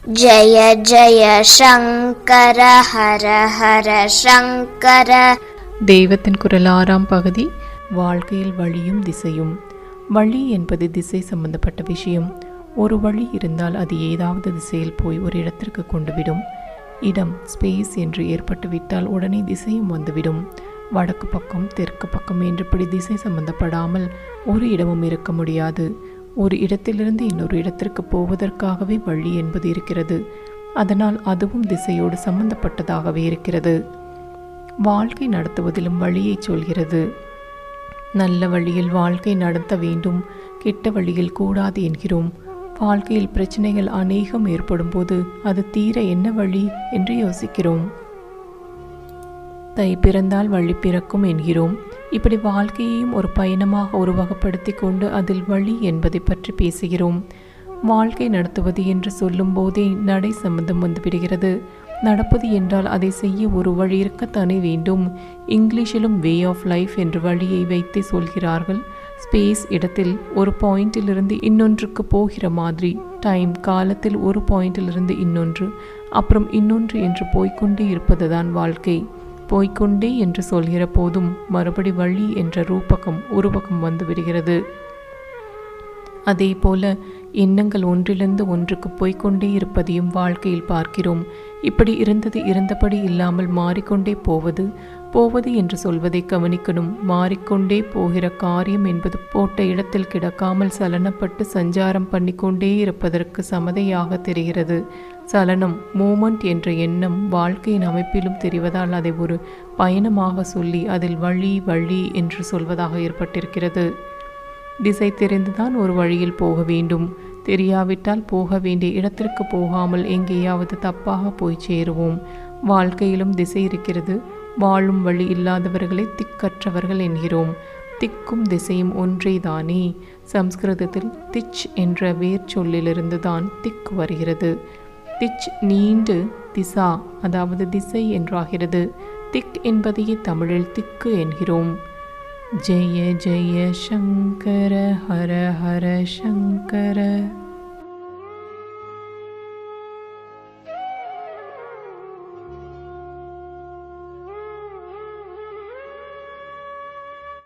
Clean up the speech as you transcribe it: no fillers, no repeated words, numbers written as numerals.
ஜய ஜய சங்கர ஹர ஹர சங்கர. தெய்வத்தின் குரல் 6ஆம் பகுதி. வாழ்க்கையில் வழியும் திசையும். வழி என்பது திசை சம்பந்தப்பட்ட விஷயம். ஒரு வழி இருந்தால் அது ஏதாவது திசையில் போய் ஒரு இடத்திற்கு கொண்டுவிடும். இடம் ஸ்பேஸ் என்று ஏற்பட்டுவிட்டால் உடனே திசையும் வந்துவிடும். வடக்கு பக்கம் தெற்கு பக்கம் என்றுபடி திசை சம்பந்தப்படாமல் ஒரு இடமும் இருக்க முடியாது. ஒரு இடத்திலிருந்து இன்னொரு இடத்திற்கு போவதற்காகவே வழி என்பது இருக்கிறது. அதனால் அதுவும் திசையோடு சம்பந்தப்பட்டதாகவே இருக்கிறது. வாழ்க்கை நடத்துவதிலும் வழியை சொல்கிறது. நல்ல வழியில் வாழ்க்கை நடத்த வேண்டும், கெட்ட வழியில் கூடாது என்கிறோம். வாழ்க்கையில் பிரச்சனைகள் அநேகம் ஏற்படும் போது அது தீர என்ன வழி என்று யோசிக்கிறோம். தை பிறந்தால் வழி பிறக்கும் என்கிறோம். இப்படி வாழ்க்கையையும் ஒரு பயணமாக உருவகப்படுத்தி கொண்டு அதில் வழி என்பதை பற்றி பேசுகிறோம். வாழ்க்கை நடத்துவது என்று சொல்லும் போதே நடை சம்பந்தம் வந்துவிடுகிறது. நடப்பது என்றால் அதை செய்ய ஒரு வழி இருக்கத்தானே வேண்டும். இங்கிலீஷிலும் வே ஆஃப் லைஃப் என்று வழியை வைத்தே சொல்கிறார்கள். ஸ்பேஸ் இடத்தில் ஒரு பாயிண்டிலிருந்து இன்னொன்றுக்கு போகிற மாதிரி, டைம் காலத்தில் ஒரு பாயிண்டிலிருந்து இன்னொன்று, அப்புறம் இன்னொன்று என்று போய்கொண்டே இருப்பதுதான் வாழ்க்கை. போய்கொண்டே என்று சொல்கிற போதும் மறுபடி வழி என்ற ரூபகம் உருவகம் வந்து விடுகிறது. அதே போல எண்ணங்கள் ஒன்றிலிருந்து ஒன்றுக்கு போய்கொண்டே இருப்பதையும் வாழ்க்கையில் பார்க்கிறோம். இப்படி இருந்தது இருந்தபடி இல்லாமல் மாறிக்கொண்டே போவது என்று சொல்வதை கவனிக்கணும். மாறிக்கொண்டே போகிற காரியம் என்பது போட்ட இடத்தில் கிடக்காமல் சலனப்பட்டு சஞ்சாரம் பண்ணிக்கொண்டே இருப்பதற்கு சமதையாக தெரிகிறது. சலனம், மூமெண்ட் என்ற எண்ணம் வாழ்க்கையின் அமைப்பிலும் தெரிவதால் அதை ஒரு பயணமாக சொல்லி அதில் வழி வழி என்று சொல்வதாக ஏற்பட்டிருக்கிறது. திசை தெரிந்துதான் ஒரு வழியில் போக வேண்டும். தெரியாவிட்டால் போக வேண்டிய இடத்திற்கு போகாமல் எங்கேயாவது தப்பாக போய் சேருவோம். வாழ்க்கையிலும் திசை இருக்கிறது. வாழும் வழி இல்லாதவர்களை திக்கற்றவர்கள் என்கிறோம். திக்கும் திசையும் ஒன்றே தானே. சம்ஸ்கிருதத்தில் திச் என்ற வேர் சொல்லிலிருந்து தான் திக் வருகிறது. திச் நீண்டு திசா, அதாவது திசை என்றாகிறது. திக் என்பதையே தமிழில் திக்கு என்கிறோம். ஜெய ஜெய சங்கர ஹர ஹர சங்கர.